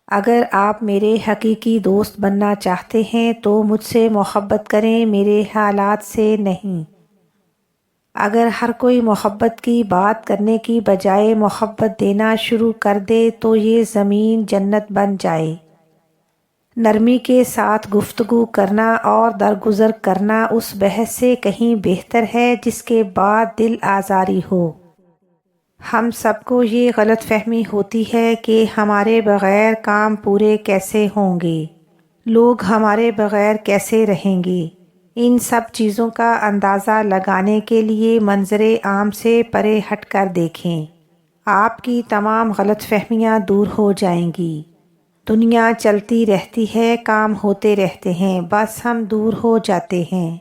اگر آپ میرے حقیقی دوست بننا چاہتے ہیں تو مجھ سے محبت کریں، میرے حالات سے نہیں۔ اگر ہر کوئی محبت کی بات کرنے کی بجائے محبت دینا شروع کر دے تو یہ زمین جنت بن جائے۔ نرمی کے ساتھ گفتگو کرنا اور درگزر کرنا اس بحث سے کہیں بہتر ہے جس کے بعد دل آزاری ہو۔ ہم سب کو یہ غلط فہمی ہوتی ہے کہ ہمارے بغیر کام پورے کیسے ہوں گے، لوگ ہمارے بغیر کیسے رہیں گے۔ ان سب چیزوں کا اندازہ لگانے کے لیے منظر عام سے پرے ہٹ کر دیکھیں، آپ کی تمام غلط فہمیاں دور ہو جائیں گی۔ دنیا چلتی رہتی ہے، کام ہوتے رہتے ہیں، بس ہم دور ہو جاتے ہیں۔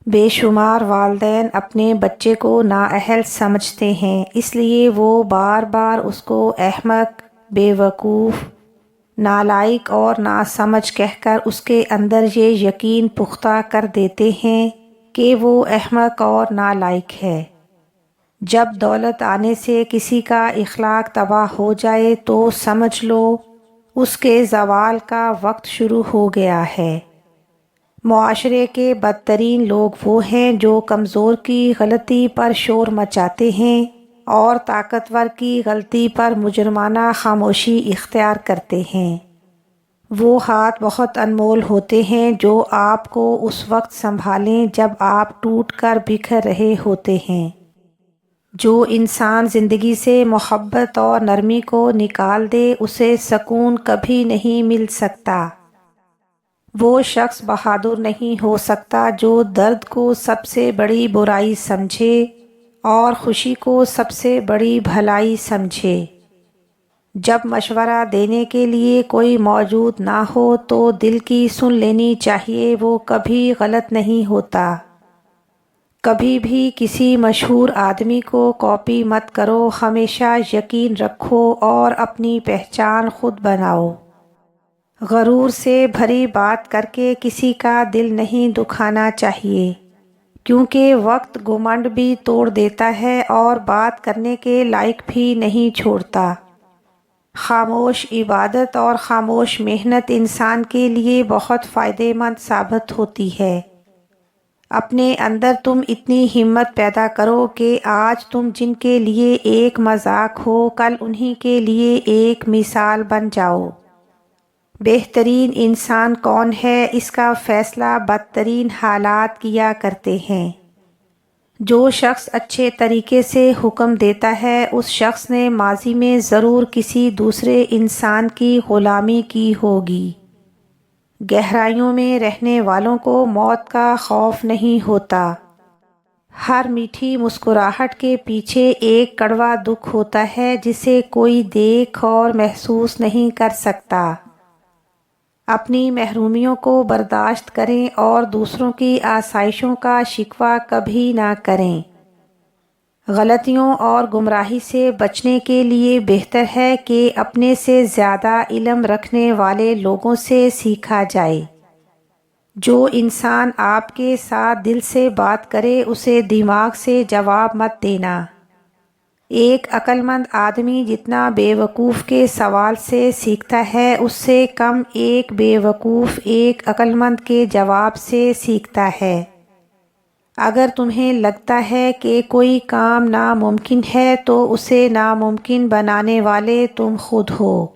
بے شمار والدین اپنے بچے کو نااہل سمجھتے ہیں، اس لیے وہ بار بار اس کو احمق، بے وقوف، نالائق اور ناسمجھ کہہ کر اس کے اندر یہ یقین پختہ کر دیتے ہیں کہ وہ احمق اور نالائق ہے۔ جب دولت آنے سے کسی کا اخلاق تباہ ہو جائے تو سمجھ لو اس کے زوال کا وقت شروع ہو گیا ہے۔ معاشرے کے بدترین لوگ وہ ہیں جو کمزور کی غلطی پر شور مچاتے ہیں اور طاقتور کی غلطی پر مجرمانہ خاموشی اختیار کرتے ہیں۔ وہ ہاتھ بہت انمول ہوتے ہیں جو آپ کو اس وقت سنبھالیں جب آپ ٹوٹ کر بکھر رہے ہوتے ہیں۔ جو انسان زندگی سے محبت اور نرمی کو نکال دے اسے سکون کبھی نہیں مل سکتا۔ وہ شخص بہادر نہیں ہو سکتا جو درد کو سب سے بڑی برائی سمجھے اور خوشی کو سب سے بڑی بھلائی سمجھے۔ جب مشورہ دینے کے لیے کوئی موجود نہ ہو تو دل کی سن لینی چاہیے، وہ کبھی غلط نہیں ہوتا۔ کبھی بھی کسی مشہور آدمی کو کاپی مت کرو، ہمیشہ یقین رکھو اور اپنی پہچان خود بناؤ۔ غرور سے بھری بات کر کے کسی کا دل نہیں دکھانا چاہیے، کیونکہ وقت گھمنڈ بھی توڑ دیتا ہے اور بات کرنے کے لائق بھی نہیں چھوڑتا۔ خاموش عبادت اور خاموش محنت انسان کے لیے بہت فائدہ مند ثابت ہوتی ہے۔ اپنے اندر تم اتنی ہمت پیدا کرو کہ آج تم جن کے لیے ایک مذاق ہو کل انہی کے لیے ایک مثال بن جاؤ۔ بہترین انسان کون ہے اس کا فیصلہ بدترین حالات کیا کرتے ہیں۔ جو شخص اچھے طریقے سے حکم دیتا ہے اس شخص نے ماضی میں ضرور کسی دوسرے انسان کی غلامی کی ہوگی۔ گہرائیوں میں رہنے والوں کو موت کا خوف نہیں ہوتا۔ ہر میٹھی مسکراہٹ کے پیچھے ایک کڑوا دکھ ہوتا ہے جسے کوئی دیکھ اور محسوس نہیں کر سکتا۔ اپنی محرومیوں کو برداشت کریں اور دوسروں کی آسائشوں کا شکوہ کبھی نہ کریں۔ غلطیوں اور گمراہی سے بچنے کے لیے بہتر ہے کہ اپنے سے زیادہ علم رکھنے والے لوگوں سے سیکھا جائے۔ جو انسان آپ کے ساتھ دل سے بات کرے اسے دماغ سے جواب مت دینا۔ ایک عقل مند آدمی جتنا بے وقوف کے سوال سے سیکھتا ہے اس سے کم ایک بے وقوف ایک عقل مند کے جواب سے سیکھتا ہے۔ اگر تمہیں لگتا ہے کہ کوئی کام ناممکن ہے تو اسے ناممکن بنانے والے تم خود ہو۔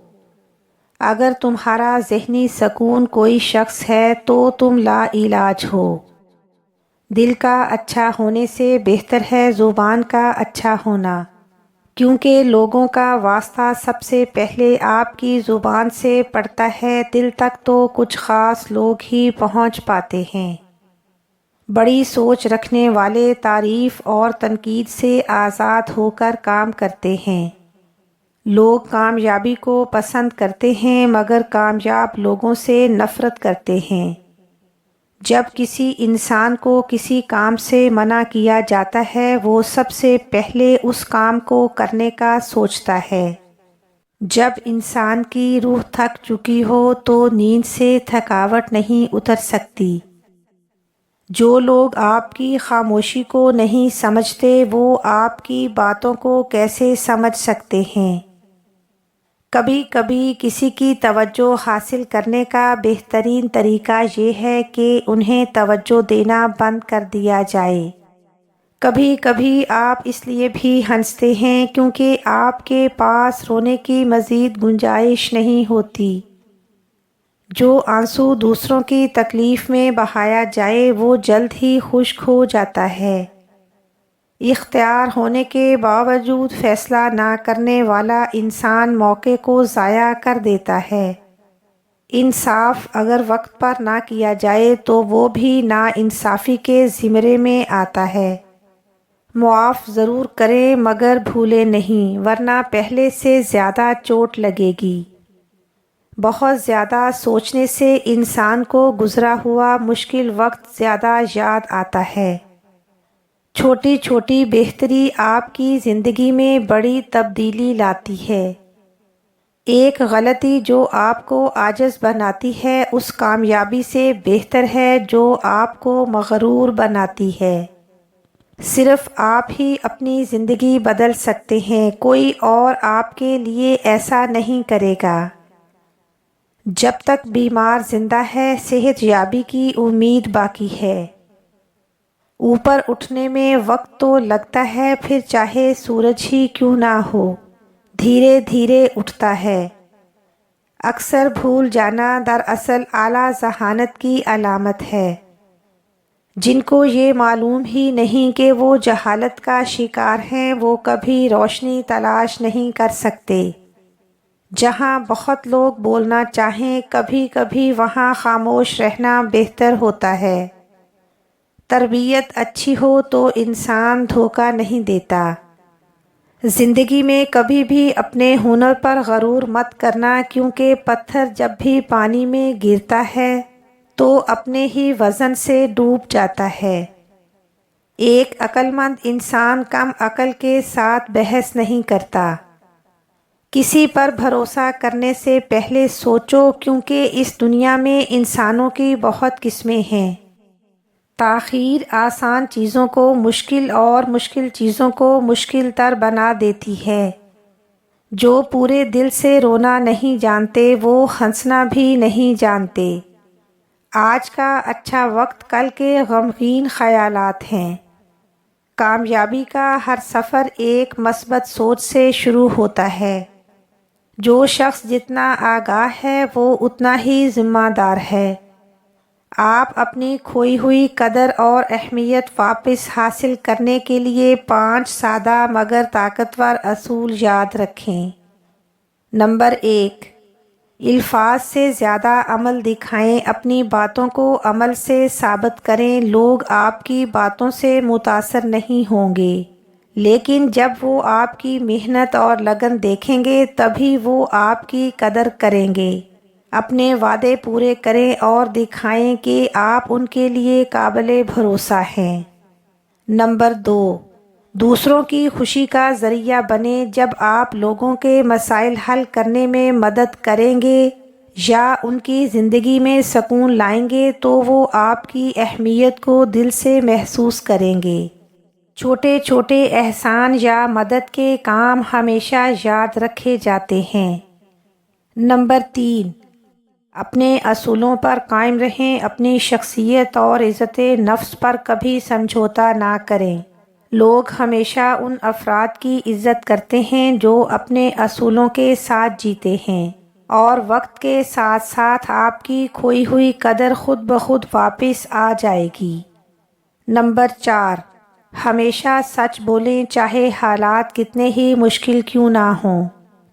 اگر تمہارا ذہنی سکون کوئی شخص ہے تو تم لا علاج ہو۔ دل کا اچھا ہونے سے بہتر ہے زبان کا اچھا ہونا، کیونکہ لوگوں کا واسطہ سب سے پہلے آپ کی زبان سے پڑتا ہے، دل تک تو کچھ خاص لوگ ہی پہنچ پاتے ہیں۔ بڑی سوچ رکھنے والے تعریف اور تنقید سے آزاد ہو کر کام کرتے ہیں۔ لوگ کامیابی کو پسند کرتے ہیں مگر کامیاب لوگوں سے نفرت کرتے ہیں۔ جب کسی انسان کو کسی کام سے منع کیا جاتا ہے وہ سب سے پہلے اس کام کو کرنے کا سوچتا ہے۔ جب انسان کی روح تھک چکی ہو تو نیند سے تھکاوٹ نہیں اتر سکتی۔ جو لوگ آپ کی خاموشی کو نہیں سمجھتے وہ آپ کی باتوں کو کیسے سمجھ سکتے ہیں؟ کبھی کبھی کسی کی توجہ حاصل کرنے کا بہترین طریقہ یہ ہے کہ انہیں توجہ دینا بند کر دیا جائے۔ کبھی کبھی آپ اس لیے بھی ہنستے ہیں کیونکہ آپ کے پاس رونے کی مزید گنجائش نہیں ہوتی۔ جو آنسو دوسروں کی تکلیف میں بہایا جائے وہ جلد ہی خشک ہو جاتا ہے۔ اختیار ہونے کے باوجود فیصلہ نہ کرنے والا انسان موقع کو ضائع کر دیتا ہے۔ انصاف اگر وقت پر نہ کیا جائے تو وہ بھی ناانصافی کے زمرے میں آتا ہے۔ معاف ضرور کریں مگر بھولیں نہیں ورنہ پہلے سے زیادہ چوٹ لگے گی۔ بہت زیادہ سوچنے سے انسان کو گزرا ہوا مشکل وقت زیادہ یاد آتا ہے۔ چھوٹی چھوٹی بہتری آپ کی زندگی میں بڑی تبدیلی لاتی ہے۔ ایک غلطی جو آپ کو عاجز بناتی ہے اس کامیابی سے بہتر ہے جو آپ کو مغرور بناتی ہے۔ صرف آپ ہی اپنی زندگی بدل سکتے ہیں، کوئی اور آپ کے لیے ایسا نہیں کرے گا۔ جب تک بیمار زندہ ہے صحت یابی کی امید باقی ہے۔ اوپر اٹھنے میں وقت تو لگتا ہے پھر چاہے سورج ہی کیوں نہ ہو، دھیرے دھیرے اٹھتا ہے۔ اکثر بھول جانا دراصل اعلیٰ ذہانت کی علامت ہے۔ جن کو یہ معلوم ہی نہیں کہ وہ جہالت کا شکار ہیں وہ کبھی روشنی تلاش نہیں کر سکتے۔ جہاں بہت لوگ بولنا چاہیں کبھی کبھی وہاں خاموش رہنا بہتر ہوتا ہے۔ تربیت اچھی ہو تو انسان دھوکہ نہیں دیتا۔ زندگی میں کبھی بھی اپنے ہنر پر غرور مت کرنا کیونکہ پتھر جب بھی پانی میں گرتا ہے تو اپنے ہی وزن سے ڈوب جاتا ہے۔ ایک عقل مند انسان کم عقل کے ساتھ بحث نہیں کرتا۔ کسی پر بھروسہ کرنے سے پہلے سوچو کیونکہ اس دنیا میں انسانوں کی بہت قسمیں ہیں۔ تاخیر آسان چیزوں کو مشکل اور مشکل چیزوں کو مشکل تر بنا دیتی ہے۔ جو پورے دل سے رونا نہیں جانتے وہ ہنسنا بھی نہیں جانتے۔ آج کا اچھا وقت کل کے غمگین خیالات ہیں۔ کامیابی کا ہر سفر ایک مثبت سوچ سے شروع ہوتا ہے۔ جو شخص جتنا آگاہ ہے وہ اتنا ہی ذمہ دار ہے۔ آپ اپنی کھوئی ہوئی قدر اور اہمیت واپس حاصل کرنے کے لیے 5 سادہ مگر طاقتور اصول یاد رکھیں۔ نمبر 1، الفاظ سے زیادہ عمل دکھائیں، اپنی باتوں کو عمل سے ثابت کریں۔ لوگ آپ کی باتوں سے متاثر نہیں ہوں گے، لیکن جب وہ آپ کی محنت اور لگن دیکھیں گے تبھی وہ آپ کی قدر کریں گے۔ اپنے وعدے پورے کریں اور دکھائیں کہ آپ ان کے لیے قابل بھروسہ ہیں۔ نمبر 2، دوسروں کی خوشی کا ذریعہ بنیں۔ جب آپ لوگوں کے مسائل حل کرنے میں مدد کریں گے یا ان کی زندگی میں سکون لائیں گے تو وہ آپ کی اہمیت کو دل سے محسوس کریں گے۔ چھوٹے چھوٹے احسان یا مدد کے کام ہمیشہ یاد رکھے جاتے ہیں۔ نمبر 3، اپنے اصولوں پر قائم رہیں، اپنی شخصیت اور عزت نفس پر کبھی سمجھوتا نہ کریں۔ لوگ ہمیشہ ان افراد کی عزت کرتے ہیں جو اپنے اصولوں کے ساتھ جیتے ہیں، اور وقت کے ساتھ ساتھ آپ کی کھوئی ہوئی قدر خود بخود واپس آ جائے گی۔ نمبر 4، ہمیشہ سچ بولیں چاہے حالات کتنے ہی مشکل کیوں نہ ہوں۔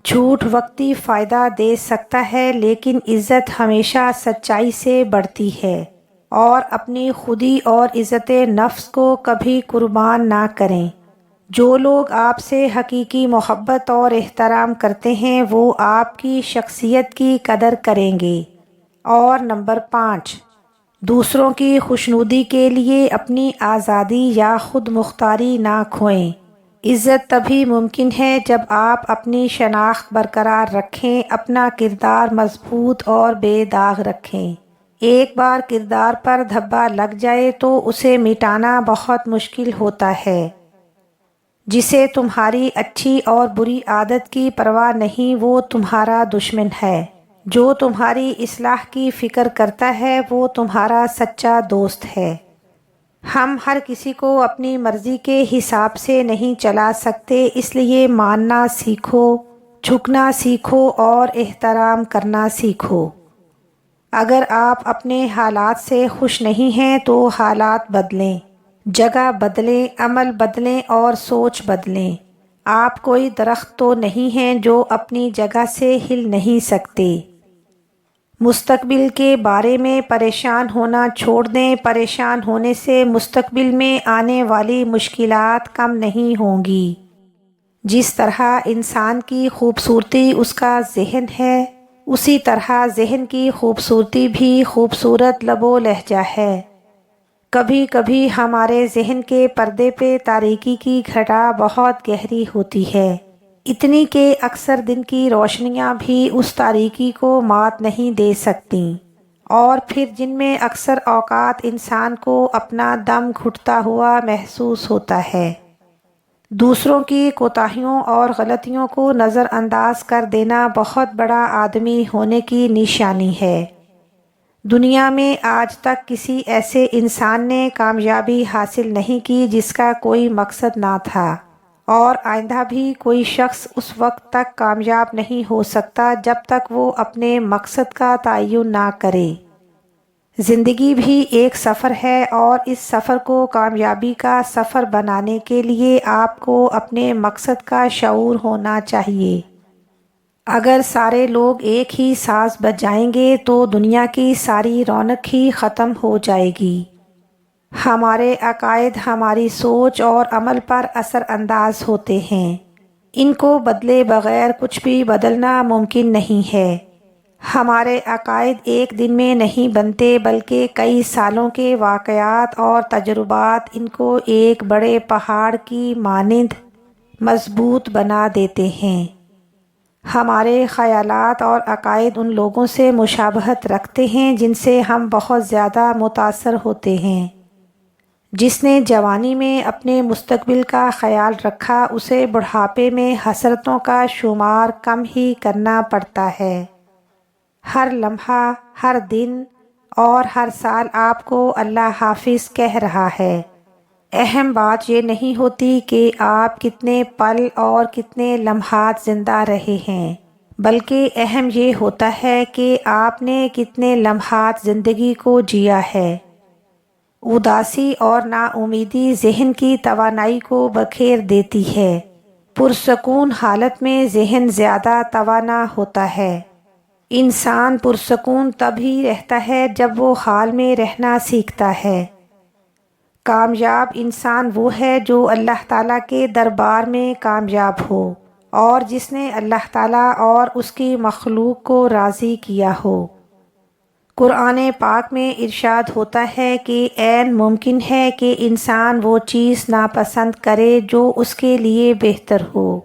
جھوٹ وقتی فائدہ دے سکتا ہے لیکن عزت ہمیشہ سچائی سے بڑھتی ہے، اور اپنی خودی اور عزت نفس کو کبھی قربان نہ کریں۔ جو لوگ آپ سے حقیقی محبت اور احترام کرتے ہیں وہ آپ کی شخصیت کی قدر کریں گے۔ اور نمبر 5، دوسروں کی خوشنودی کے لیے اپنی آزادی یا خود مختاری نہ کھوئیں۔ عزت تبھی ممکن ہے جب آپ اپنی شناخت برقرار رکھیں، اپنا کردار مضبوط اور بے داغ رکھیں۔ ایک بار کردار پر دھبا لگ جائے تو اسے مٹانا بہت مشکل ہوتا ہے۔ جسے تمہاری اچھی اور بری عادت کی پرواہ نہیں وہ تمہارا دشمن ہے، جو تمہاری اصلاح کی فکر کرتا ہے وہ تمہارا سچا دوست ہے۔ ہم ہر کسی کو اپنی مرضی کے حساب سے نہیں چلا سکتے، اس لیے ماننا سیکھو، جھکنا سیکھو اور احترام کرنا سیکھو۔ اگر آپ اپنے حالات سے خوش نہیں ہیں تو حالات بدلیں، جگہ بدلیں، عمل بدلیں اور سوچ بدلیں۔ آپ کوئی درخت تو نہیں ہیں جو اپنی جگہ سے ہل نہیں سکتے۔ مستقبل کے بارے میں پریشان ہونا چھوڑ دیں، پریشان ہونے سے مستقبل میں آنے والی مشکلات کم نہیں ہوں گی۔ جس طرح انسان کی خوبصورتی اس کا ذہن ہے، اسی طرح ذہن کی خوبصورتی بھی خوبصورت لب و لہجہ ہے۔ کبھی کبھی ہمارے ذہن کے پردے پہ تاریکی کی گھٹا بہت گہری ہوتی ہے، اتنی کہ اکثر دن کی روشنیاں بھی اس تاریکی کو مات نہیں دے سکتیں، اور پھر جن میں اکثر اوقات انسان کو اپنا دم گھٹتا ہوا محسوس ہوتا ہے۔ دوسروں کی کوتاہیوں اور غلطیوں کو نظر انداز کر دینا بہت بڑا آدمی ہونے کی نشانی ہے۔ دنیا میں آج تک کسی ایسے انسان نے کامیابی حاصل نہیں کی جس کا کوئی مقصد نہ تھا، اور آئندہ بھی کوئی شخص اس وقت تک کامیاب نہیں ہو سکتا جب تک وہ اپنے مقصد کا تعین نہ کرے۔ زندگی بھی ایک سفر ہے، اور اس سفر کو کامیابی کا سفر بنانے کے لیے آپ کو اپنے مقصد کا شعور ہونا چاہیے۔ اگر سارے لوگ ایک ہی ساز بجائیں گے تو دنیا کی ساری رونق ہی ختم ہو جائے گی۔ ہمارے عقائد ہماری سوچ اور عمل پر اثر انداز ہوتے ہیں، ان کو بدلے بغیر کچھ بھی بدلنا ممکن نہیں ہے۔ ہمارے عقائد ایک دن میں نہیں بنتے بلکہ کئی سالوں کے واقعات اور تجربات ان کو ایک بڑے پہاڑ کی مانند مضبوط بنا دیتے ہیں۔ ہمارے خیالات اور عقائد ان لوگوں سے مشابہت رکھتے ہیں جن سے ہم بہت زیادہ متاثر ہوتے ہیں۔ جس نے جوانی میں اپنے مستقبل کا خیال رکھا اسے بڑھاپے میں حسرتوں کا شمار کم ہی کرنا پڑتا ہے۔ ہر لمحہ، ہر دن اور ہر سال آپ کو اللہ حافظ کہہ رہا ہے۔ اہم بات یہ نہیں ہوتی کہ آپ کتنے پل اور کتنے لمحات زندہ رہے ہیں، بلکہ اہم یہ ہوتا ہے کہ آپ نے کتنے لمحات زندگی کو جیا ہے۔ اداسی اور نا امیدی ذہن کی توانائی کو بکھیر دیتی ہے، پرسکون حالت میں ذہن زیادہ توانا ہوتا ہے۔ انسان پرسکون تب ہی رہتا ہے جب وہ حال میں رہنا سیکھتا ہے۔ کامیاب انسان وہ ہے جو اللہ تعالیٰ کے دربار میں کامیاب ہو، اور جس نے اللہ تعالیٰ اور اس کی مخلوق کو راضی کیا ہو۔ قرآن پاک میں ارشاد ہوتا ہے کہ عین ممکن ہے کہ انسان وہ چیز ناپسند کرے جو اس کے لیے بہتر ہو،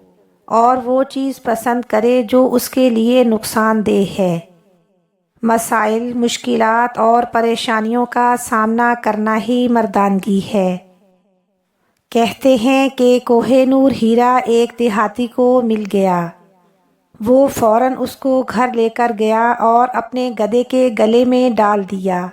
اور وہ چیز پسند کرے جو اس کے لیے نقصان دہ ہے۔ مسائل، مشکلات اور پریشانیوں کا سامنا کرنا ہی مردانگی ہے۔ کہتے ہیں کہ کوہ نور ہیرا ایک دیہاتی کو مل گیا۔ وہ فوراً اس کو گھر لے کر گیا اور اپنے گدھے کے گلے میں ڈال دیا۔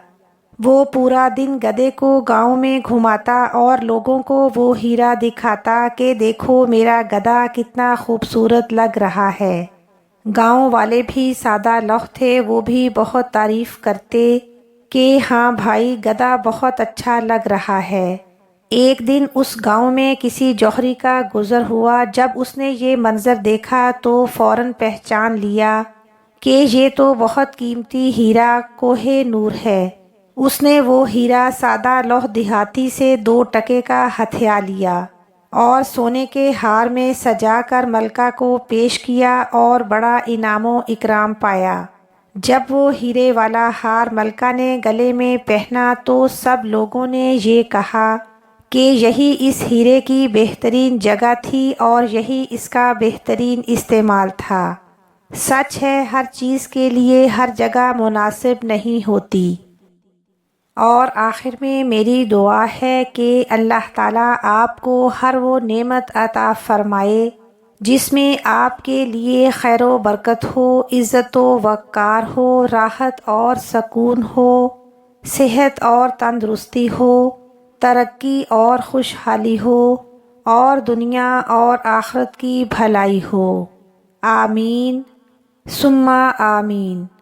وہ پورا دن گدھے کو گاؤں میں گھماتا اور لوگوں کو وہ ہیرا دکھاتا کہ دیکھو میرا گدھا کتنا خوبصورت لگ رہا ہے۔ گاؤں والے بھی سادہ لوح تھے، وہ بھی بہت تعریف کرتے کہ ہاں بھائی گدھا بہت اچھا لگ رہا ہے۔ ایک دن اس گاؤں میں کسی جوہری کا گزر ہوا، جب اس نے یہ منظر دیکھا تو فوراً پہچان لیا کہ یہ تو بہت قیمتی ہیرا کوہ نور ہے۔ اس نے وہ ہیرا سادہ لوح دیہاتی سے 2 ٹکے کا ہتھیا لیا اور سونے کے ہار میں سجا کر ملکہ کو پیش کیا اور بڑا انعام و اکرام پایا۔ جب وہ ہیرے والا ہار ملکہ نے گلے میں پہنا تو سب لوگوں نے یہ کہا کہ یہی اس ہیرے کی بہترین جگہ تھی اور یہی اس کا بہترین استعمال تھا۔ سچ ہے، ہر چیز کے لیے ہر جگہ مناسب نہیں ہوتی۔ اور آخر میں میری دعا ہے کہ اللہ تعالیٰ آپ کو ہر وہ نعمت عطا فرمائے جس میں آپ کے لیے خیر و برکت ہو، عزت و وقار ہو، راحت اور سکون ہو، صحت اور تندرستی ہو، ترقی اور خوشحالی ہو، اور دنیا اور آخرت کی بھلائی ہو۔ آمین ثم آمین۔